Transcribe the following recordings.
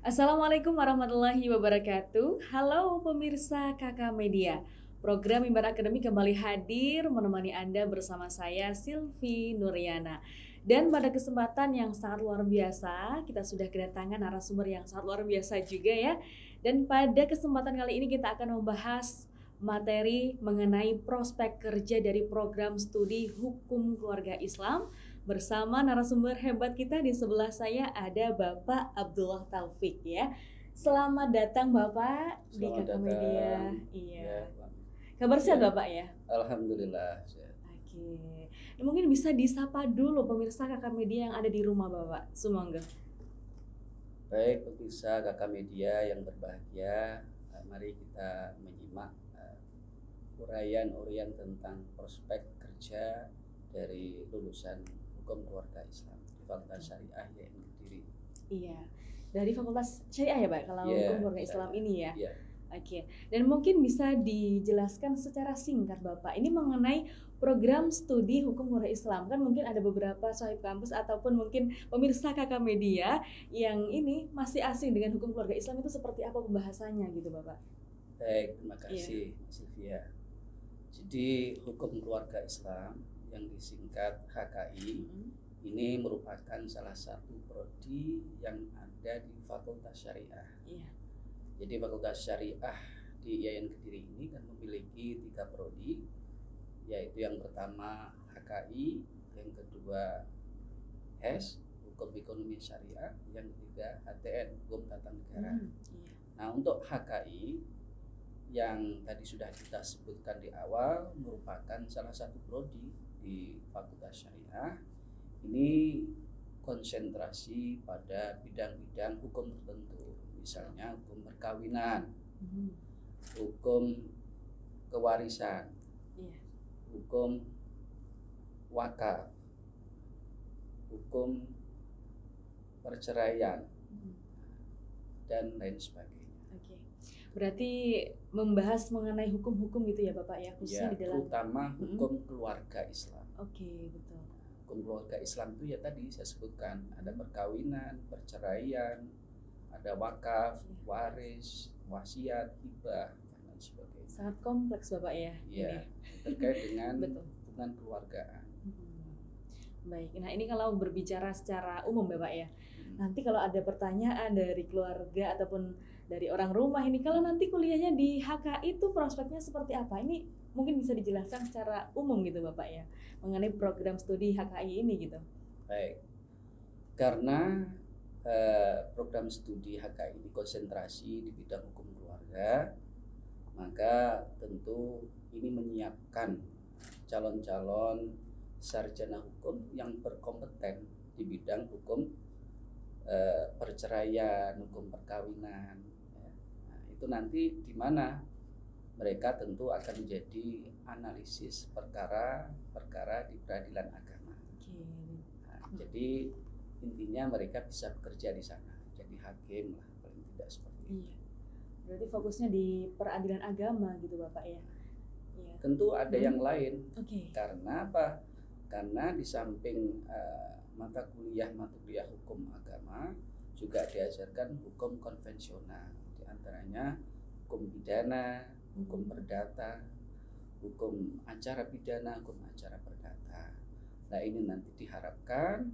Assalamualaikum warahmatullahi wabarakatuh. Halo pemirsa Kakak Media. Program Mimbar Akademi kembali hadir menemani Anda bersama saya Silvi Nuriana. Dan pada kesempatan yang sangat luar biasa, kita sudah kedatangan narasumber yang sangat luar biasa juga ya. Dan pada kesempatan kali ini kita akan membahas materi mengenai prospek kerja dari program studi Hukum Keluarga Islam. Bersama narasumber hebat kita di sebelah saya ada Bapak Abdullah Taufik ya. Selamat datang Bapak di Selamat Kakak datang. Media. Ya, Iya. Kabar sehat ya. Bapak ya? Alhamdulillah sehat. Oke. Mungkin bisa disapa dulu pemirsa Kakak Media yang ada di rumah Bapak. Sumangga. Baik pemirsa Kakak Media yang berbahagia, mari kita menyimak uraian tentang prospek kerja dari lulusan Hukum Keluarga Islam di Fakultas Syariah YN Kediri. Iya. Dari Fakultas Syariah ya Pak kalau Ya, Hukum Keluarga Islam ini ya. Ya. Oke, dan mungkin bisa dijelaskan secara singkat Bapak, ini mengenai program studi Hukum Keluarga Islam. Kan mungkin ada beberapa sahib kampus ataupun mungkin pemirsa Kakak Media yang ini masih asing dengan Hukum Keluarga Islam, itu seperti apa pembahasannya gitu Bapak? Baik, terima kasih Sylvia. Jadi Hukum Keluarga Islam yang disingkat HKI ini merupakan salah satu prodi yang ada di Fakultas Syariah. Iya. Jadi Fakultas Syariah di YN Kediri ini kan memiliki 3 prodi, yaitu yang pertama HKI, yang kedua HES, Hukum Ekonomi Syariah, yang ketiga HTN, Hukum Tata Negara. Iya. Nah, untuk HKI yang tadi sudah kita sebutkan di awal merupakan salah satu prodi di Fakultas Syariah. Ini konsentrasi pada bidang-bidang hukum tertentu, misalnya hukum perkawinan, hukum kewarisan, hukum wakaf, hukum perceraian, dan lain sebagainya. Oke. Berarti membahas mengenai hukum-hukum gitu ya Bapak ya, khususnya Ya, di dalam terutama hukum keluarga Islam. Oke, betul. Hukum keluarga Islam itu ya tadi saya sebutkan, ada perkawinan, perceraian, ada wakaf, waris, wasiat, hibah, dan lain sebagainya. Sangat kompleks Bapak ya. Iya, terkait dengan Betul. hubungan keluargaan. Baik, nah ini kalau berbicara secara umum Bapak ya. Nanti kalau ada pertanyaan dari keluarga ataupun dari orang rumah ini, kalau nanti kuliahnya di HKI itu prospeknya seperti apa? Ini mungkin bisa dijelaskan secara umum gitu Bapak ya, mengenai program studi HKI ini gitu. Baik, karena program studi HKI ini konsentrasi di bidang hukum keluarga, maka tentu ini menyiapkan calon-calon sarjana hukum yang berkompeten di bidang hukum perceraian, hukum perkawinan. Nah, itu nanti di mana mereka tentu akan menjadi analisis perkara-perkara di peradilan agama. Nah, jadi intinya mereka bisa bekerja di sana, jadi hakim lah paling tidak seperti itu. Iya. Berarti fokusnya di peradilan agama gitu Bapak ya. Iya. Tentu ada yang lain. Oke. Karena apa? Karena di samping mata kuliah hukum agama juga diajarkan hukum konvensional, di antaranya hukum pidana, hukum perdata, hukum acara pidana, hukum acara perdata. Nah, ini nanti diharapkan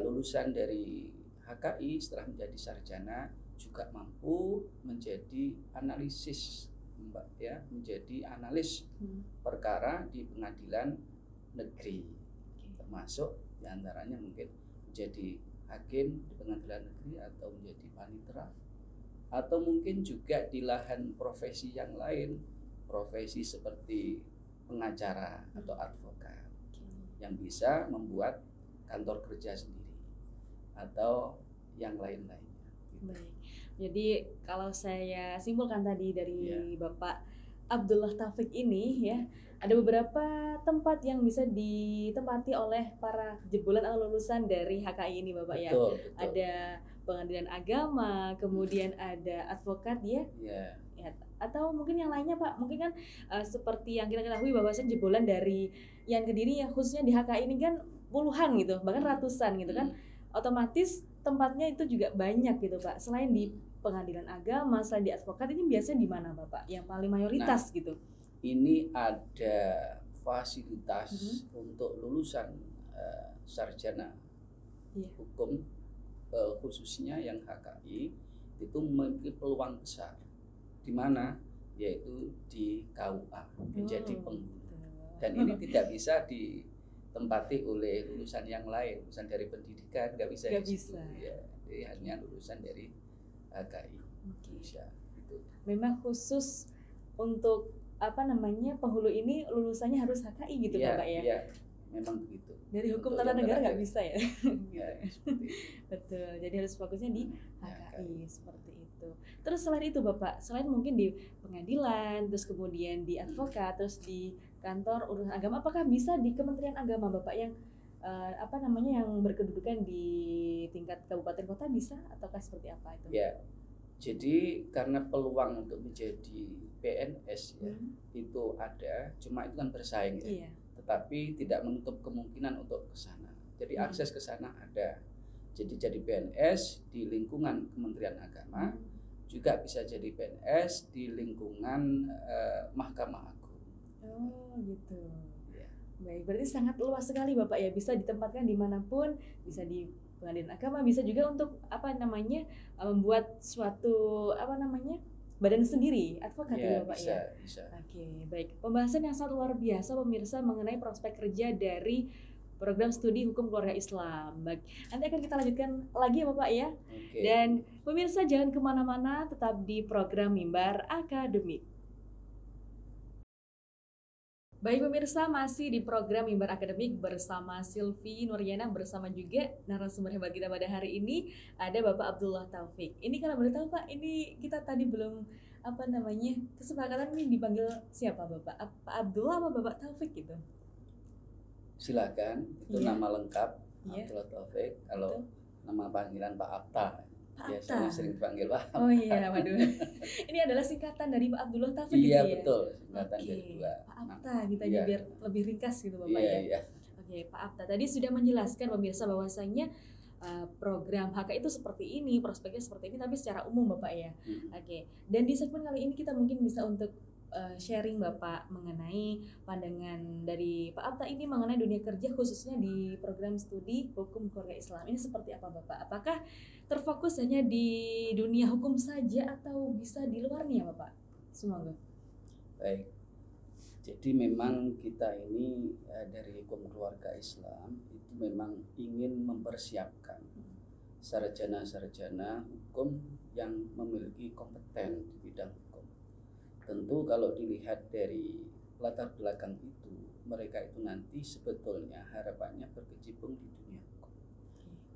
lulusan dari HKI setelah menjadi sarjana juga mampu menjadi analisis, ya, menjadi analis perkara di pengadilan negeri, termasuk diantaranya mungkin menjadi hakim di pengadilan negeri atau menjadi panitera, atau mungkin juga di lahan profesi yang lain, profesi seperti pengacara atau advokat yang bisa membuat kantor kerja sendiri atau yang lain-lainnya. Baik. Jadi kalau saya simpulkan tadi dari Bapak Abdullah Taufik ini ya, ada beberapa tempat yang bisa ditempati oleh para jebolan atau lulusan dari HKI ini Bapak ya. Betul. Ada pengadilan agama, kemudian ada advokat ya. Ya. Atau mungkin yang lainnya Pak, mungkin kan seperti yang kita ketahui bahwasan jebolan dari YN Kediri ya, khususnya di HKI ini kan puluhan gitu, bahkan ratusan gitu kan. Otomatis tempatnya itu juga banyak gitu Pak. Selain di pengadilan agama, selain di advokat, ini biasanya di mana Bapak? Yang paling mayoritas gitu? Ini ada fasilitas untuk lulusan sarjana hukum, khususnya yang HKI itu memiliki peluang besar. Di mana? Yaitu di KUA menjadi penghulu. Dan ini tidak bisa ditempati oleh lulusan yang lain, lulusan dari pendidikan nggak bisa. Ya, jadi hanya lulusan dari HKI. Bisa. Gitu. Memang khusus untuk penghulu ini lulusannya harus HKI gitu Bapak ya? Iya, memang begitu. Dari hukum tata negara nggak bisa ya? Ya, seperti itu. Betul, jadi harus fokusnya di HKI seperti itu. Terus selain itu Bapak, selain mungkin di pengadilan, terus kemudian di advokat, terus di kantor urusan agama, apakah bisa di Kementerian Agama Bapak yang yang berkedudukan di tingkat kabupaten kota bisa ataukah seperti apa itu? Ya, jadi karena peluang untuk menjadi PNS ya itu ada, cuma itu kan bersaing ya. Tetapi tidak menutup kemungkinan untuk ke sana. Jadi akses ke sana ada. Jadi PNS di lingkungan Kementerian Agama, juga bisa jadi PNS di lingkungan Mahkamah Agung. Oh gitu. Ya. Baik, berarti sangat luas sekali Bapak ya, bisa ditempatkan dimanapun, bisa di pengadilan agama, bisa juga untuk membuat suatu badan sendiri, advokat ya Bapak bisa, ya. Bisa. Oke, baik. Pembahasan yang sangat luar biasa pemirsa mengenai prospek kerja dari program studi hukum keluarga Islam. Baik, nanti akan kita lanjutkan lagi ya Bapak ya. Dan pemirsa jangan kemana-mana, tetap di program Mimbar Akademik. Baik pemirsa, masih di program Mimbar Akademik bersama Silvi Nuryana, bersama juga narasumber hebat kita pada hari ini ada Bapak Abdullah Taufik. Ini kalau boleh tahu Pak, ini kita tadi belum kesepakatan ini dipanggil siapa Bapak? Pak Abdullah apa Bapak Taufik gitu? Silakan, itu nama lengkap Abdullah Taufik. Kalau nama panggilan Pak Abta. Biasanya sering dipanggil Pak. Oh iya, waduh. Ini adalah singkatan dari Pak Abdullah Taufik gitu ya? Iya betul, singkatan dari dua. Pak Abta gitu aja biar lebih ringkas gitu Bapak ya. Iya. Oke, Pak Abta tadi sudah menjelaskan pemirsa bahwasanya program HK itu seperti ini, prospeknya seperti ini, tapi secara umum Bapak ya. Oke, dan di segmen kali ini kita mungkin bisa untuk sharing Bapak mengenai pandangan dari Pak Abta ini mengenai dunia kerja khususnya di program studi hukum keluarga Islam. Ini seperti apa Bapak? Apakah terfokus hanya di dunia hukum saja atau bisa di luarnya Bapak? Semoga. Baik. Jadi memang kita ini dari hukum keluarga Islam itu memang ingin mempersiapkan sarjana-sarjana hukum yang memiliki kompeten di bidang hukum. Tentu kalau dilihat dari latar belakang itu, mereka itu nanti sebetulnya harapannya berkecimpung di dunia hukum.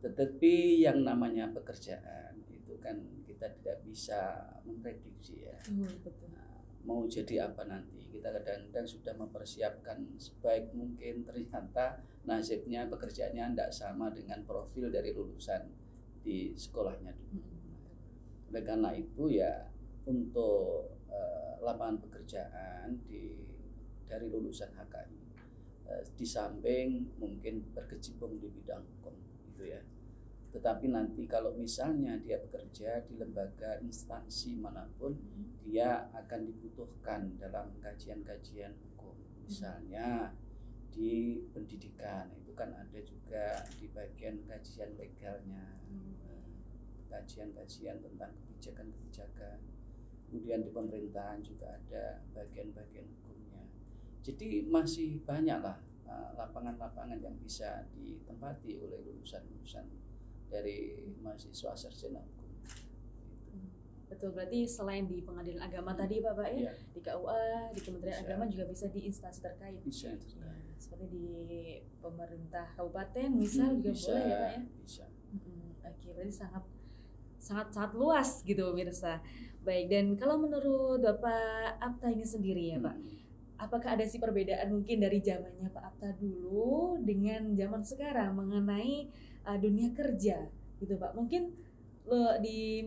Tetapi yang namanya pekerjaan itu kan kita tidak bisa memprediksi ya. Betul. Nah, mau jadi apa nanti? Kita kadang-kadang sudah mempersiapkan sebaik mungkin, ternyata nasibnya pekerjaannya tidak sama dengan profil dari lulusan di sekolahnya dulu. Oleh karena itu ya untuk lapangan pekerjaan dari lulusan HKI di samping mungkin berkecimpung di bidang hukum gitu ya. Tetapi nanti kalau misalnya dia bekerja di lembaga instansi manapun, dia akan dibutuhkan dalam kajian-kajian hukum. Misalnya di pendidikan itu kan ada juga di bagian kajian legalnya, kajian-kajian tentang kebijakan-kebijakan. Kemudian di pemerintahan juga ada bagian-bagian hukumnya. Jadi masih banyaklah lapangan-lapangan yang bisa ditempati oleh lulusan-lulusan dari mahasiswa sarjana hukum. Betul, berarti selain di pengadilan agama tadi Bapak ya, di KUA, di Kementerian Agama juga bisa di instansi terkait. Bisa. Ya, seperti di pemerintah kabupaten misal juga boleh ya Pak ya. Bisa. Oke, berarti sangat luas gitu pemirsa. Baik, dan kalau menurut Bapak Abta ini sendiri ya Pak, apakah ada sih perbedaan mungkin dari zamannya Pak Abta dulu dengan zaman sekarang mengenai dunia kerja gitu Pak? Mungkin di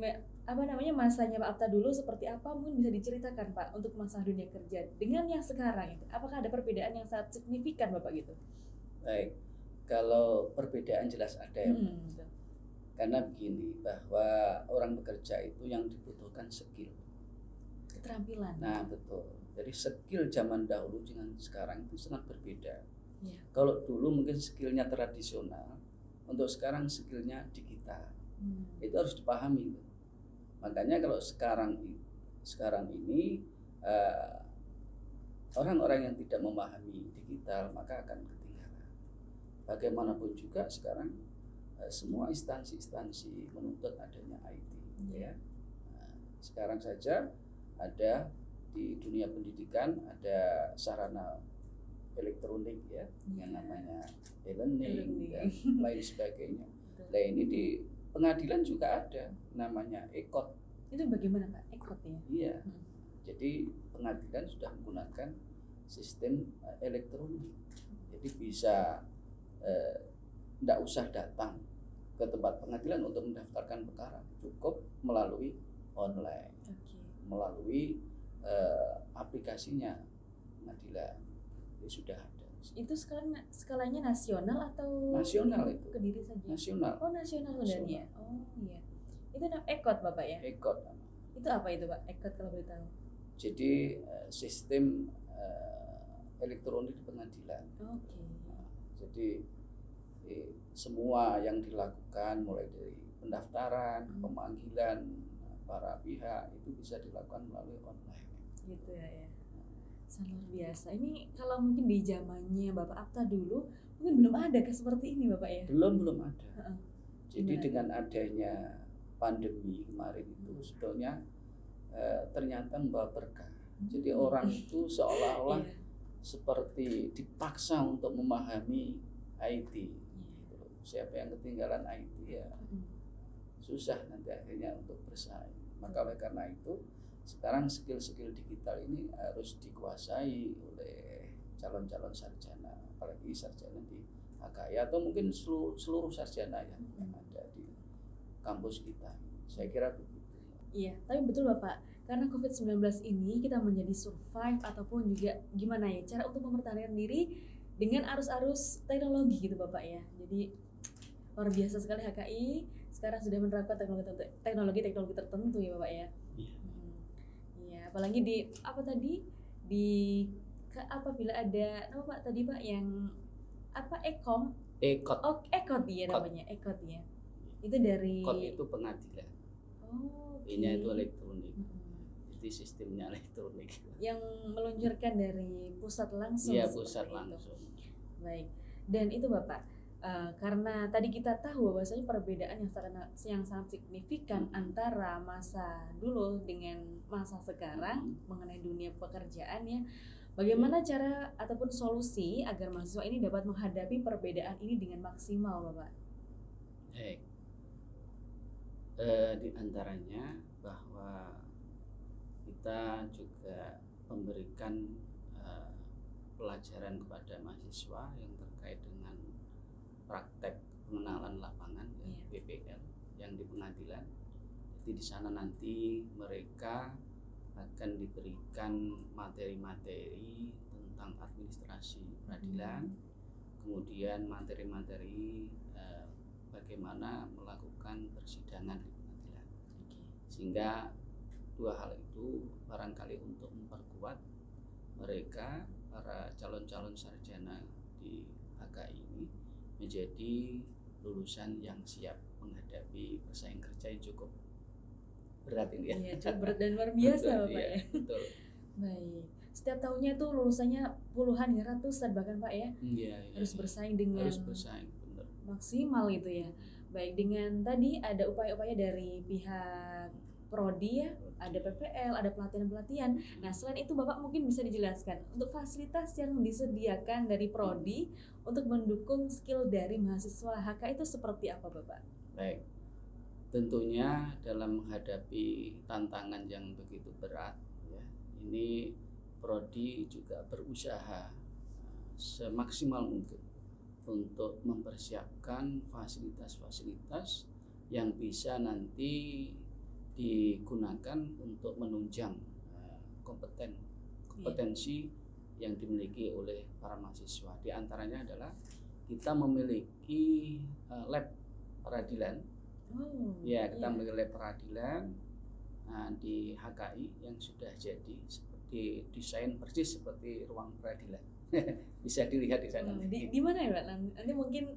masanya Pak Abta dulu seperti apa, mungkin bisa diceritakan Pak untuk masa dunia kerja dengan yang sekarang itu. Apakah ada perbedaan yang sangat signifikan Bapak gitu? Baik, kalau perbedaan jelas ada ya. Karena begini, bahwa orang bekerja itu yang dibutuhkan skill. Keterampilan. Nah, betul. Jadi skill zaman dahulu dengan sekarang itu sangat berbeda. Ya. Kalau dulu mungkin skillnya tradisional, untuk sekarang skillnya digital. Itu harus dipahami. Makanya kalau sekarang ini orang-orang yang tidak memahami digital maka akan ketinggalan. Bagaimanapun juga sekarang semua instansi-instansi menuntut adanya IT. Ya. Nah, sekarang saja ada di dunia pendidikan ada sarana elektronik ya, yang namanya e-learning dan lain sebagainya. Nah ini di pengadilan juga ada namanya e-court. Itu bagaimana Pak? e-court ya? Iya. Jadi pengadilan sudah menggunakan sistem elektronik. Jadi bisa tidak usah datang ke tempat pengadilan untuk mendaftarkan perkara, cukup melalui online, melalui aplikasinya pengadilan. Sudah ada. Itu skalanya nasional atau nasional itu Kediri saja? Nasional. Oh, nasional sebenarnya. Oh iya. Itu e-court Bapak ya? e-court. Itu apa itu Pak? e-court kalau boleh tahu. Jadi sistem elektronik di pengadilan. Oke. Nah, jadi semua yang dilakukan mulai dari pendaftaran, pemanggilan para pihak itu bisa dilakukan melalui online. Gitu ya. Sangat luar biasa. Ini kalau mungkin di zamannya Bapak Apta dulu mungkin belum ada seperti ini Bapak ya? Belum ada. Jadi dengan adanya pandemi kemarin itu sebetulnya ternyata membawa berkah. Jadi orang itu seolah-olah seperti dipaksa untuk memahami IT. Siapa yang ketinggalan IT ya susah nanti akhirnya untuk bersaing. Maka oleh karena itu sekarang skill-skill digital ini harus dikuasai oleh calon-calon sarjana, apalagi sarjana di HKI atau mungkin seluruh sarjana yang ada di kampus kita. Saya kira begitu. Iya, tapi betul Bapak, karena COVID-19 ini kita menjadi survive ataupun juga gimana ya, cara untuk mempertahankan diri dengan arus-arus teknologi gitu Bapak ya. Jadi luar biasa sekali HKI sekarang sudah menerapkan teknologi tertentu ya Bapak ya. Apalagi apabila ada apa Pak tadi Pak yang e-court ya namanya e-court ya. Itu dari court itu pengadilan. Ini itu elektronik. Jadi sistemnya elektronik. Yang meluncurkan dari pusat langsung. Iya, pusat langsung. Baik. Dan itu Bapak karena tadi kita tahu bahwasanya perbedaan yang sangat signifikan antara masa dulu dengan masa sekarang mengenai dunia pekerjaan ya. Bagaimana cara ataupun solusi agar mahasiswa ini dapat menghadapi perbedaan ini dengan maksimal Bapak? Di antaranya bahwa kita juga memberikan pelajaran kepada mahasiswa yang terkait dengan praktek pengenalan lapangan ya, PPL yang di pengadilan. Jadi di sana nanti mereka akan diberikan materi-materi tentang administrasi peradilan, kemudian materi-materi bagaimana melakukan persidangan di pengadilan. Sehingga dua hal itu barangkali untuk memperkuat mereka para calon-calon sarjana di HKI ini menjadi lulusan yang siap menghadapi persaingan kerja yang cukup berat ini ya. Iya, cukup berat dan luar biasa betul, Pak ya. Betul. Baik. Setiap tahunnya itu lulusannya puluhan ya, ratusan bahkan Pak ya. Iya. Harus bersaing dengan benar. Maksimal itu ya. Baik, dengan tadi ada upaya-upaya dari pihak prodi ya, ada PPL, ada pelatihan-pelatihan. Nah, selain itu Bapak mungkin bisa dijelaskan untuk fasilitas yang disediakan dari prodi untuk mendukung skill dari mahasiswa HK itu seperti apa Bapak? Baik. Tentunya dalam menghadapi tantangan yang begitu berat ya, ini prodi juga berusaha semaksimal mungkin untuk mempersiapkan fasilitas-fasilitas yang bisa nanti digunakan untuk menunjang kompetensi yang dimiliki oleh para mahasiswa. Di antaranya adalah kita memiliki lab peradilan Oh, Ya, kita iya. memiliki lab peradilan di HKI yang sudah jadi seperti desain persis seperti ruang peradilan. Bisa dilihat di sana. Wow, di mana ya Pak? Nanti mungkin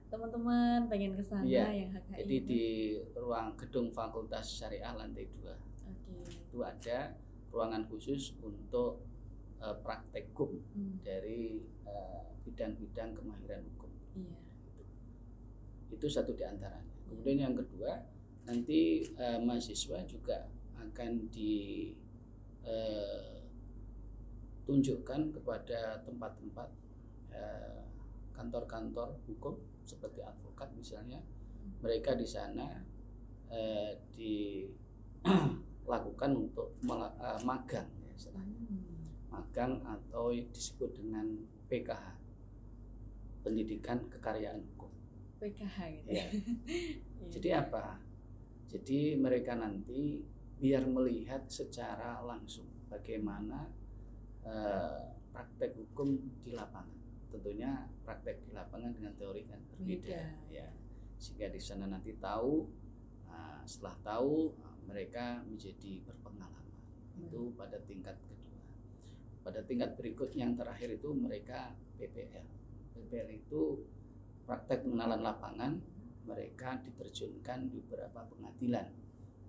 teman-teman pengen ke sana Iya, yang HKI jadi itu. di ruang gedung Fakultas Syariah lantai 2 Oke. itu ada ruangan khusus untuk praktekum dari bidang-bidang kemahiran hukum. Iya. Itu satu di antaranya. Kemudian yang kedua, nanti mahasiswa juga akan ditunjukkan kepada tempat-tempat kantor-kantor hukum seperti advokat misalnya. Mereka di sana dilakukan untuk magang ya, magang atau disebut dengan PKH, pendidikan kekaryaan hukum. PKH gitu ya. Jadi apa? Jadi mereka nanti biar melihat secara langsung bagaimana praktek hukum di lapangan. Tentunya praktek di lapangan dengan teori kan berbeda ya. Sehingga di sana nanti tahu, setelah tahu mereka menjadi berpengalaman. Itu pada tingkat kedua. Pada tingkat berikut yang terakhir itu mereka PPL. PPL itu praktek pengenalan lapangan. Mereka diterjunkan di beberapa pengadilan,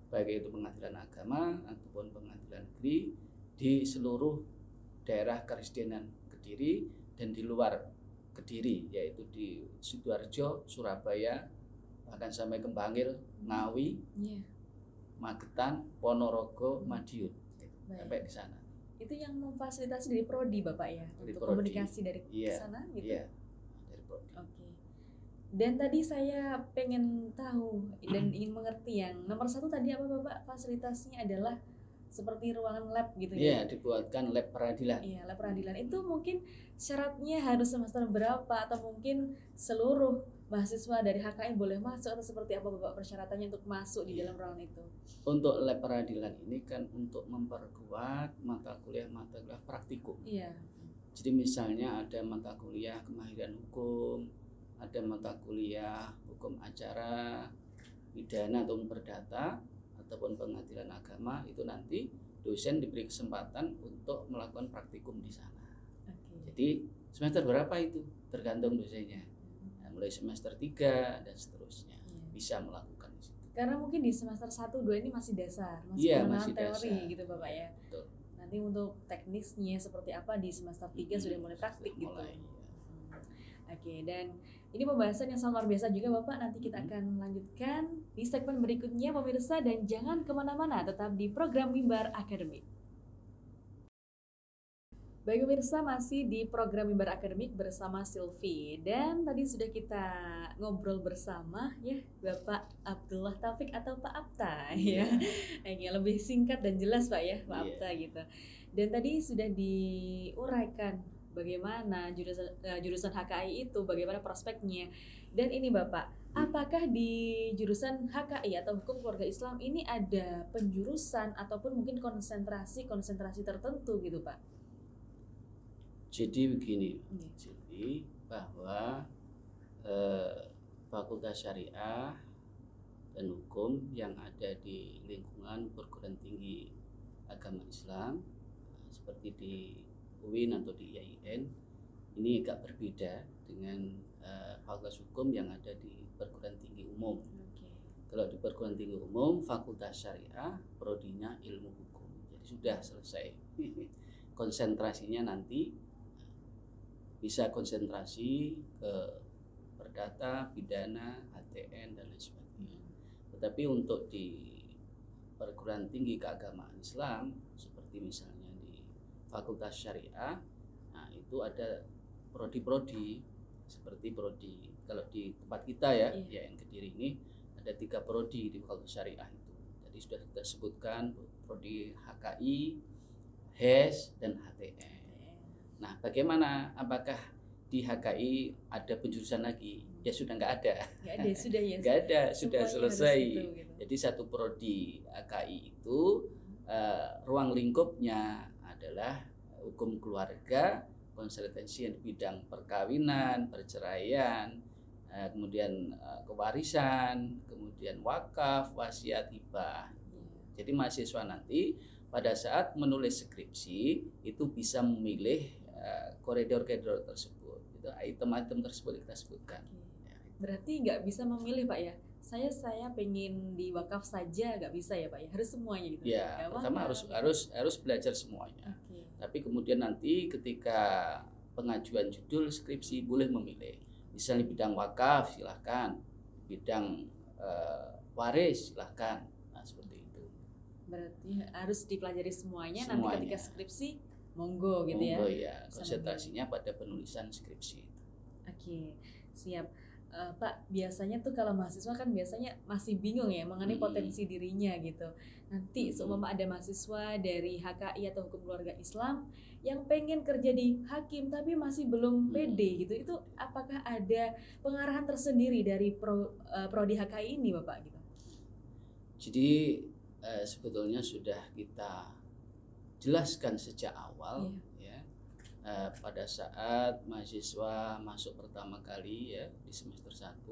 baik itu pengadilan agama ataupun pengadilan negeri di seluruh daerah Keresdenan Kediri dan di luar Kediri, yaitu di Sidoarjo, Surabaya, bahkan sampai ke Bangil, Ngawi, Magetan, Ponorogo, Madiun, sampai di sana. Itu yang memfasilitasi dari prodi Bapak ya, dari untuk prodi. Komunikasi dari sana gitu. Iya, dari prodi. Oke. Dan tadi saya pengen tahu dan ingin mengerti yang nomor satu tadi apa Bapak, fasilitasnya adalah seperti ruangan lab gitu ya? Iya, dibuatkan lab peradilan. Iya, lab peradilan itu mungkin syaratnya harus semester berapa atau mungkin seluruh mahasiswa dari HKI boleh masuk atau seperti apa Bapak persyaratannya untuk masuk di dalam ruangan itu? Untuk lab peradilan ini kan untuk memperkuat mata kuliah praktikum. Iya. Jadi misalnya ada mata kuliah kemahiran hukum, ada mata kuliah hukum acara, pidana atau perdata, ataupun pengadilan agama, itu nanti dosen diberi kesempatan untuk melakukan praktikum di sana. Jadi semester berapa itu tergantung dosennya. Nah, mulai semester 3 dan seterusnya bisa melakukan di situ. Karena mungkin di semester 1, 2 ini masih dasar, masih pengenalan teori dasar. Gitu Bapak ya. Betul. Nanti untuk teknisnya seperti apa di semester 3 sudah mulai praktik gitu. Oke, dan ini pembahasan yang sangat luar biasa juga Bapak. Nanti kita akan lanjutkan di segmen berikutnya pemirsa, dan jangan kemana-mana, tetap di program Mimbar Akademik. Baik pemirsa, masih di program Mimbar Akademik bersama Silvi, dan tadi sudah kita ngobrol bersama ya Bapak Abdullah Taufik atau Pak Apta ya. Lebih singkat dan jelas Pak ya, Pak Apta gitu. Dan tadi sudah diuraikan bagaimana jurusan HKI itu, bagaimana prospeknya. Dan ini Bapak, apakah di jurusan HKI atau Hukum Keluarga Islam ini ada penjurusan ataupun mungkin konsentrasi tertentu gitu Pak? Jadi begini, Silvi, bahwa Fakultas Syariah dan Hukum yang ada di lingkungan perguruan tinggi agama Islam seperti di UIN atau di IAIN ini agak berbeda dengan Fakultas Hukum yang ada di perguruan tinggi umum. Kalau di perguruan tinggi umum, Fakultas Syariah, prodinya ilmu hukum. Jadi sudah selesai. Konsentrasinya nanti bisa konsentrasi ke perdata, pidana, HTN dan lain sebagainya. Tetapi untuk di perguruan tinggi keagamaan Islam seperti misalnya di Fakultas Syariah, nah itu ada prodi-prodi seperti prodi kalau di tempat kita ya, yang Kediri ini ada 3 prodi di Fakultas Syariah itu. Jadi sudah kita sebutkan prodi HKI, HES dan HTN. Nah, bagaimana? Apakah di HKI ada penjurusan lagi? Ya sudah nggak ada. Nggak ada, sudah ya. Nggak ada, sudah selesai. Itu, gitu. Jadi satu prodi HKI itu ruang lingkupnya adalah hukum keluarga, konsultasi di bidang perkawinan, perceraian, kemudian kewarisan, kemudian wakaf, wasiat, hibah. Jadi mahasiswa nanti pada saat menulis skripsi itu bisa memilih koridor-koridor tersebut, itu item-item tersebut kita sebutkan. Berarti nggak bisa memilih Pak ya? Saya pengen di wakaf saja nggak bisa ya Pak ya? Harus semuanya gitu. Ya, pertama harus belajar semuanya. Tapi kemudian nanti ketika pengajuan judul skripsi boleh memilih. Misalnya bidang wakaf silahkan, bidang waris silahkan. Nah seperti itu. Berarti harus dipelajari semuanya. Nanti ketika skripsi monggo gitu ya. Monggo ya, konsentrasinya pada penulisan skripsi. Oke, siap. Pak, biasanya tuh kalau mahasiswa kan biasanya masih bingung ya mengenai potensi dirinya gitu. Nanti seumpama ada mahasiswa dari HKI atau Hukum Keluarga Islam yang pengen kerja di hakim tapi masih belum pede gitu. Itu apakah ada pengarahan tersendiri dari prodi HKI ini Bapak gitu? Jadi sebetulnya sudah kita jelaskan sejak awal. Pada saat mahasiswa masuk pertama kali ya di semester 1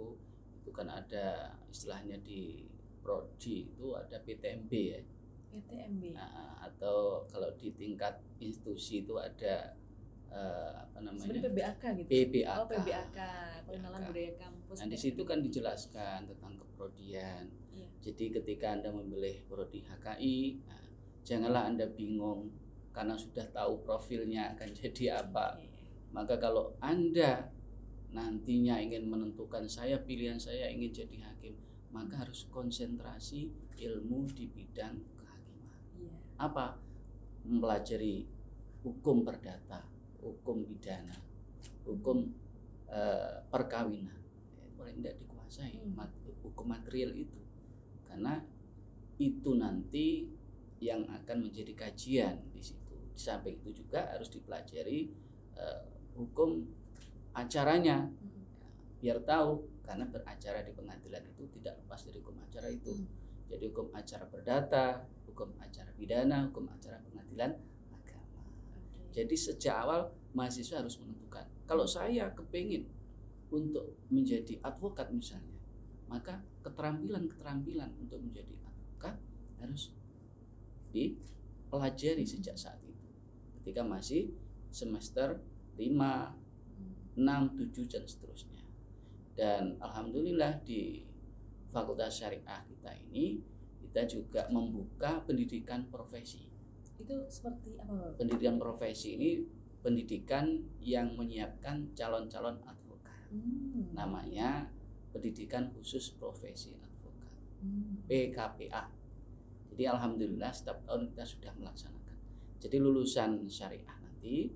itu kan ada istilahnya di prodi itu ada PTMB ya. PTMB. Atau kalau di tingkat institusi itu ada apa namanya? Sebenarnya PBAK gitu. PBAK. Oh, PBAK, pengenalan budaya kampus. Nah, di situ kan dijelaskan tentang keprodian. Jadi ketika Anda memilih prodi HKI, janganlah Anda bingung karena sudah tahu profilnya akan jadi apa. Maka kalau Anda nantinya ingin menentukan pilihan saya ingin jadi hakim, maka harus konsentrasi ilmu di bidang kehakiman. Apa? Mempelajari hukum perdata, hukum pidana, hukum perkawinan. Paling tidak dikuasai hukum material itu. Karena itu nanti yang akan menjadi kajian di situ. Di samping itu juga harus dipelajari hukum acaranya, biar tahu, karena beracara di pengadilan itu tidak lepas dari hukum acara itu. Jadi hukum acara perdata, hukum acara pidana, hukum acara pengadilan agama. Jadi sejak awal mahasiswa harus menentukan, kalau saya kepingin untuk menjadi advokat misalnya, maka keterampilan untuk menjadi advokat harus dipelajari sejak saat itu. Ketika masih semester 5, 6, 7 dan seterusnya. Dan alhamdulillah di Fakultas Syariah kita ini kita juga membuka pendidikan profesi. Itu seperti apa? Pendidikan profesi ini pendidikan yang menyiapkan calon-calon advokat. Namanya pendidikan khusus profesi advokat. PKPA. Jadi alhamdulillah setiap tahun kita sudah melaksanakan. Jadi lulusan syariah nanti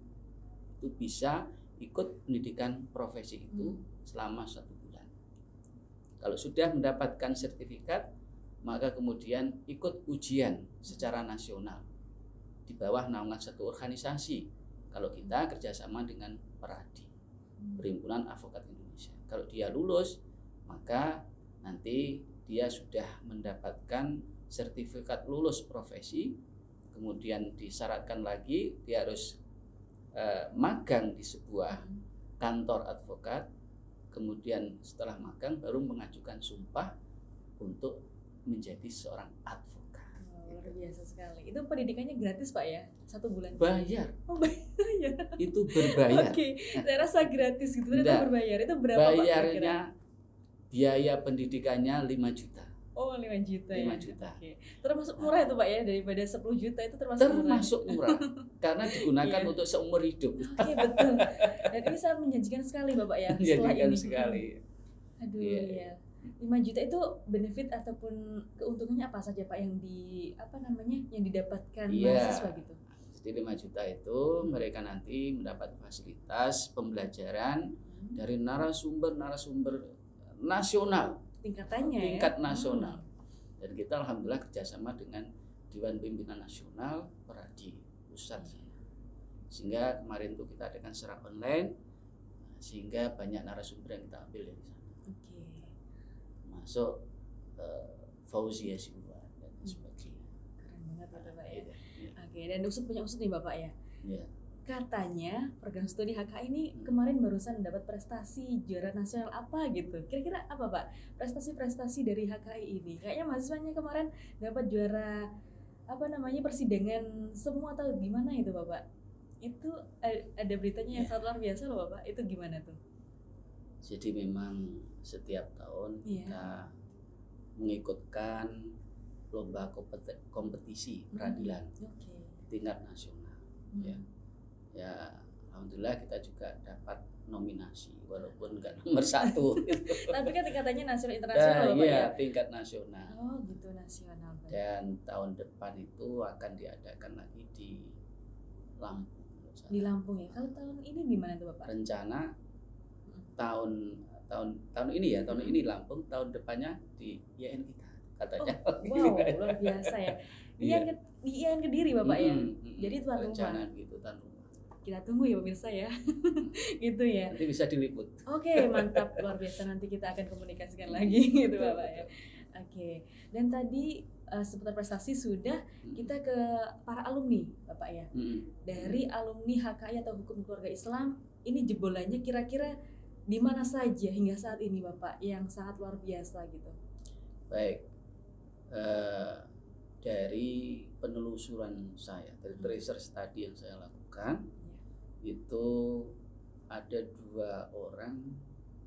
itu bisa ikut pendidikan profesi itu selama 1 bulan. Kalau sudah mendapatkan sertifikat, maka kemudian ikut ujian secara nasional di bawah naungan satu organisasi. Kalau kita kerjasama dengan Peradi, Perhimpunan Advokat Indonesia. Kalau dia lulus, maka nanti dia sudah mendapatkan sertifikat lulus profesi. Kemudian disyaratkan lagi dia harus magang di sebuah kantor advokat. Kemudian setelah magang baru mengajukan sumpah untuk menjadi seorang advokat. Luar biasa sekali. Itu pendidikannya gratis Pak ya? 1 bulan? Bayar. Oh bayar. Itu berbayar. Oke, saya rasa gratis gitu, ternyata berbayar. Itu berapa Bayarnya Pak? Biaya pendidikannya 5 juta. Oh 5 juta 5 juta. Oke. Termasuk murah itu Pak ya, daripada 10 juta itu termasuk murah. Karena digunakan untuk seumur hidup. Oke, betul. Dan ini sangat menjanjikan sekali Bapak ya. Menjanjikan sekali. Aduh ya. 5 juta itu benefit ataupun keuntungannya apa saja Pak yang yang didapatkan mahasiswa gitu? Jadi 5 juta itu mereka nanti mendapat fasilitas pembelajaran dari narasumber nasional. Tingkat nasional. Dan kita alhamdulillah kerjasama dengan Dewan Pimpinan Nasional Peradi Pusat. Sehingga kemarin tuh kita adakan secara online, sehingga banyak narasumber yang kita ambil dari sana. Masuk Fauzia Siwa dan sebagainya. Keren banget ya Pak ya. Oke, dan Usut punya Usut nih Bapak ya? Iya. katanya program studi HKI ini kemarin barusan mendapat prestasi juara nasional apa gitu. Kira-kira apa Pak prestasi-prestasi dari HKI ini? Kayaknya mahasiswanya kemarin dapat juara apa namanya persidangan semua atau gimana itu Bapak? Itu ada beritanya yang sangat luar biasa loh Bapak. Itu gimana tuh? Jadi memang setiap tahun kita mengikutkan lomba kompetisi peradilan tingkat nasional. Ya, alhamdulillah kita juga dapat nominasi walaupun nggak nomor 1. Tapi kan tingkatannya nasional internasional Pak ya? Tingkat nasional. Oh gitu, nasional. Dan tahun depan itu akan diadakan lagi di Lampung. Di Lampung ya. Kalau tahun ini di mana tuh Bapak? Rencana tahun ini ya, tahun ini Lampung, tahun depannya di IAIN kita katanya. Wow, luar biasa ya. IAIN Kediri Bapak ya. Jadi tuan rumah. Rencana gitu, tuan rumah. Kita tunggu ya pemirsa ya. Gitu ya. Nanti bisa diliput. Oke, mantap, luar biasa. Nanti kita akan komunikasikan lagi gitu Bapak ya. Oke. Dan tadi seputar prestasi sudah, kita ke para alumni Bapak ya. Dari alumni HKI atau Hukum Keluarga Islam, ini jebolannya kira-kira di mana saja hingga saat ini Bapak yang sangat luar biasa gitu. Baik. Dari penelusuran saya, dari research tadi yang saya lakukan, itu ada 2 orang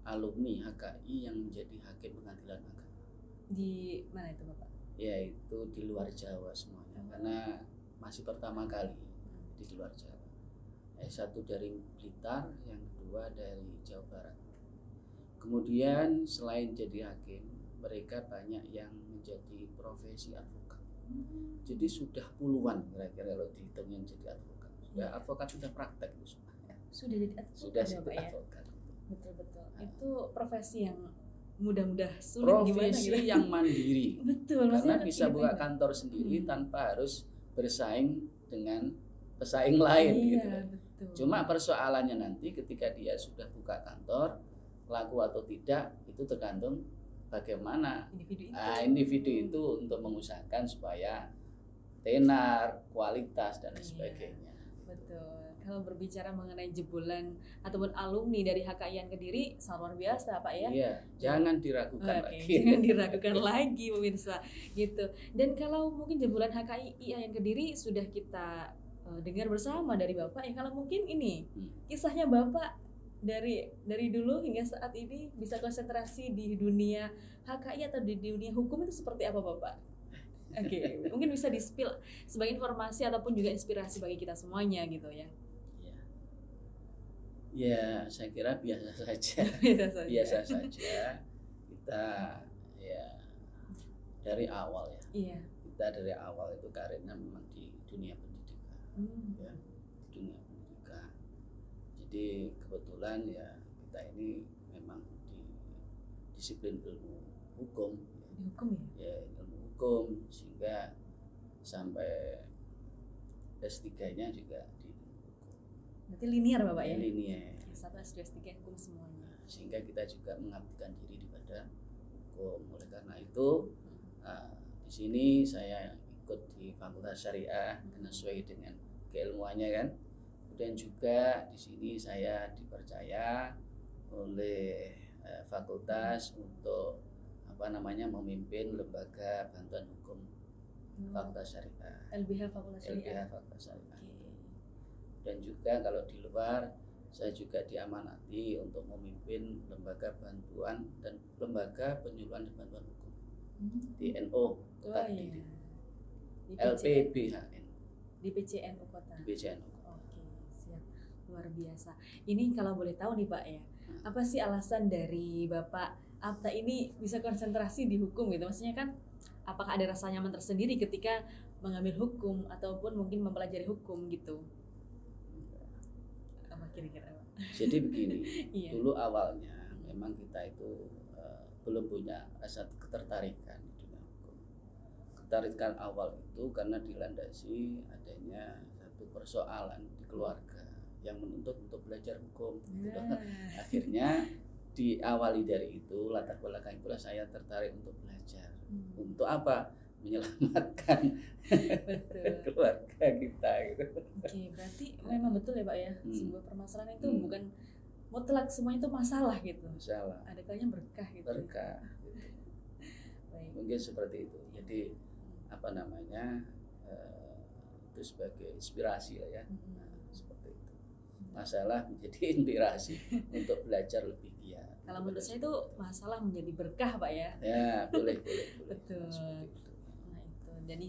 alumni HKI yang menjadi hakim pengadilan agama. Di mana itu Bapak? Yaitu di luar Jawa semuanya, karena masih pertama kali di luar Jawa. Satu dari Blitar, yang kedua dari Jawa Barat. Kemudian selain jadi hakim, mereka banyak yang menjadi profesi advokat. Jadi sudah puluhan kira-kira kalau dihitung yang jadi advokat. Sudah advokat, sudah praktek itu semua. Sudah jadi advokat. Sudah ya? advokat. Betul-betul. Itu profesi yang mudah-mudah sulit profesi gimana gitu? Yang mandiri. Betul. Karena bisa buka kantor sendiri tanpa harus bersaing dengan pesaing lain gitu. Betul. Cuma persoalannya nanti ketika dia sudah buka kantor, laku atau tidak itu tergantung bagaimana individu itu untuk mengusahakan supaya tenar, kualitas dan sebagainya. Betul. Kalau berbicara mengenai jebolan ataupun alumni dari HKI Kediri, sangat luar biasa Pak ya. Iya, jangan diragukan lagi. Jangan diragukan lagi pemirsa gitu. Dan kalau mungkin jebolan HKI Kediri sudah kita dengar bersama dari Bapak ya, kalau mungkin ini kisahnya Bapak dari dulu hingga saat ini bisa konsentrasi di dunia HKI atau di dunia hukum itu seperti apa Bapak? Oke, mungkin bisa di-spill sebagai informasi ataupun juga inspirasi bagi kita semuanya gitu ya. Ya, saya kira biasa saja. Biasa saja. Kita ya dari awal ya. Iya. Kita dari awal itu karirnya memang di dunia pendidikan. Ya, di dunia pendidikan. Jadi kebetulan ya kita ini memang di disiplin ilmu hukum. Di hukum ya? Ya, ilmu hukum, sehingga sampai S3-nya juga di hukum. Berarti linear Bapak ya? Linear. S1, S2, S3 hukum semuanya. Sehingga kita juga mengabdikan diri kepada hukum. Oleh karena itu di sini saya ikut di Fakultas Syariah karena sesuai dengan keilmuannya kan. Kemudian juga di sini saya dipercaya oleh fakultas untuk memimpin lembaga bantuan hukum Fakultas Syariah. LBH Fakultas Syariah. LBH Fakultas Syariah. Dan juga kalau di luar saya juga diamanati untuk memimpin lembaga bantuan dan lembaga penyuluhan dan bantuan hukum di NO Kota Kediri. LPBHN. Di PCNU Kota. Di PCNU. Oke, siap. Luar biasa. Ini kalau boleh tahu nih Pak ya, apa sih alasan dari Bapak Apta ini bisa konsentrasi di hukum gitu? Maksudnya kan apakah ada rasa nyaman tersendiri ketika mengambil hukum ataupun mungkin mempelajari hukum gitu? Apa kira-kira Pak? Jadi begini, dulu awalnya memang kita itu belum punya rasa ketertarikan di dunia hukum. Ketertarikan awal itu karena dilandasi adanya satu persoalan di keluarga yang menuntut untuk belajar hukum. Akhirnya diawali dari itu, latar belakang itulah saya tertarik untuk belajar. Untuk apa? menyelamatkan Betul. keluarga kita gitu. Oke, berarti memang betul ya Pak ya, sebuah permasalahan itu Hmm. bukan mutlak semuanya itu masalah gitu. Masalah Ada kalanya berkah gitu. berkah gitu. Baik. Mungkin seperti itu. Jadi apa namanya itu sebagai inspirasi lah ya. Nah, seperti itu. Masalah menjadi inspirasi untuk belajar lebih giat. Kalau menurut saya itu masalah menjadi berkah Pak ya. Ya, boleh. Betul. Seperti itu. Nah itu, jadi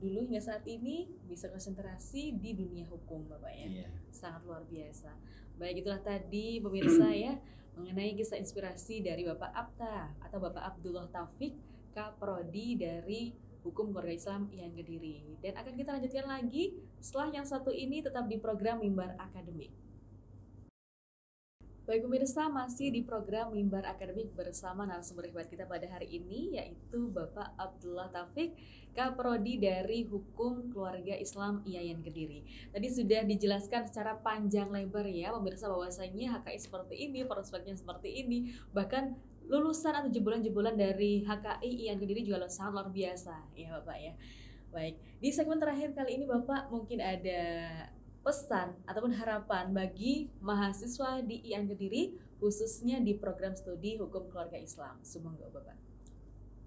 hingga saat ini bisa konsentrasi di dunia hukum Bapak ya. Iya. Sangat luar biasa. Baik, itulah tadi pemirsa ya mengenai kisah inspirasi dari Bapak Apta atau Bapak Abdullah Taufik, Kaprodi dari Hukum Keluarga Islam IAIN Kediri. Dan akan kita lanjutkan lagi setelah yang satu ini tetap di program Mimbar Akademik. Baik pemirsa, masih di program Mimbar Akademik bersama narasumber hebat kita pada hari ini, yaitu Bapak Abdullah Taufik, Kaprodi dari Hukum Keluarga Islam IAIN Kediri. Tadi sudah dijelaskan secara panjang lebar ya pemirsa bahwasanya HKI seperti ini, prospeknya seperti ini, bahkan lulusan atau jebolan-jebolan dari HKI IAIN Kediri juga sangat luar biasa ya Bapak ya. Baik, di segmen terakhir kali ini Bapak mungkin ada pesan ataupun harapan bagi mahasiswa di IAIN Kediri khususnya di program studi Hukum Keluarga Islam. Semoga Bapak.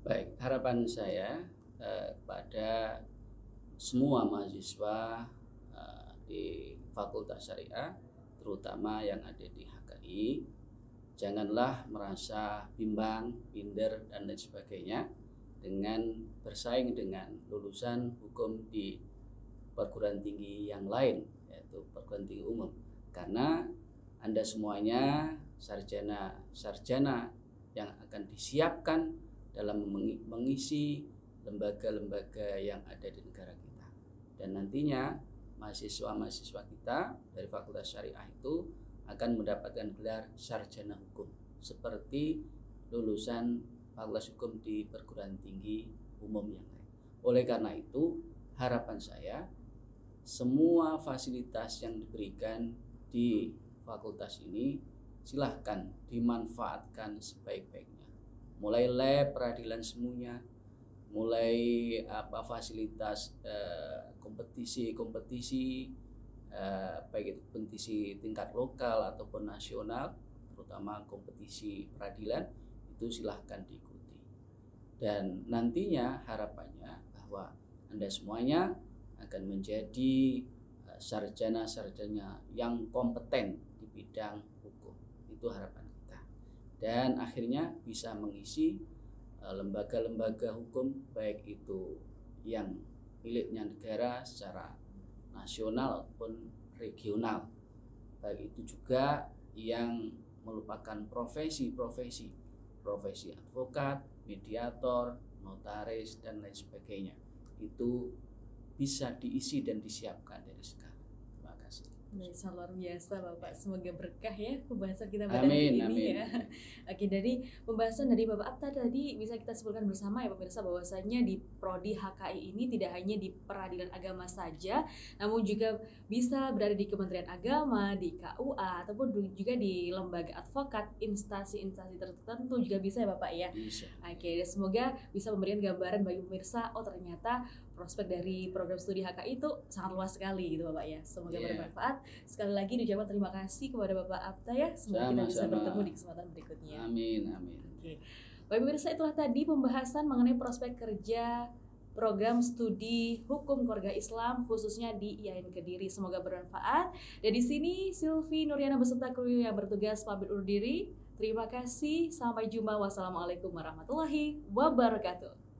Baik, harapan saya kepada semua mahasiswa di Fakultas Syariah, terutama yang ada di HKI, janganlah merasa bimbang, minder dan lain sebagainya dengan bersaing dengan lulusan hukum di perguruan tinggi yang lain, yaitu perguruan tinggi umum, karena Anda semuanya sarjana yang akan disiapkan dalam mengisi lembaga-lembaga yang ada di negara kita. Dan nantinya mahasiswa-mahasiswa kita dari Fakultas Syariah itu akan mendapatkan gelar sarjana hukum seperti lulusan Fakultas Hukum di perguruan tinggi umum yang lain. Oleh karena itu, harapan saya semua fasilitas yang diberikan di fakultas ini silahkan dimanfaatkan sebaik-baiknya. Mulai lab peradilan semuanya, mulai fasilitas kompetisi baik itu kompetisi tingkat lokal ataupun nasional, terutama kompetisi peradilan, itu silahkan diikuti. Dan nantinya harapannya bahwa Anda semuanya akan menjadi sarjana-sarjana yang kompeten di bidang hukum. Itu harapan kita. Dan akhirnya bisa mengisi lembaga-lembaga hukum, baik itu yang miliknya negara secara nasional maupun regional, baik itu juga yang merupakan profesi advokat, mediator, notaris dan lain sebagainya. Itu bisa diisi dan disiapkan dari sekarang. Terima kasih. Sangat luar biasa Bapak, semoga berkah ya pembahasan kita pada hari ini ya. Oke, dari pembahasan dari Bapak Apta tadi bisa kita simpulkan bersama ya pemirsa bahwasanya di Prodi HKI ini tidak hanya di peradilan agama saja, namun juga bisa berada di Kementerian Agama, di KUA ataupun juga di lembaga advokat, instansi-instansi tertentu juga bisa ya Bapak ya. Bisa. Oke, semoga bisa memberikan gambaran bagi pemirsa, oh ternyata prospek dari program studi HKI itu sangat luas sekali gitu Bapak ya. Semoga bermanfaat. Sekali lagi diucapkan terima kasih kepada Bapak Apta ya. Semoga kita bisa bertemu di kesempatan berikutnya. Amin. Oke. Baik pemirsa, itulah tadi pembahasan mengenai prospek kerja program studi Hukum Keluarga Islam khususnya di IAIN Kediri. Semoga bermanfaat. Dan di sini Silvi Nuriana beserta kru yang bertugas pamit undur diri. Terima kasih. Sampai jumpa. Wassalamualaikum warahmatullahi wabarakatuh.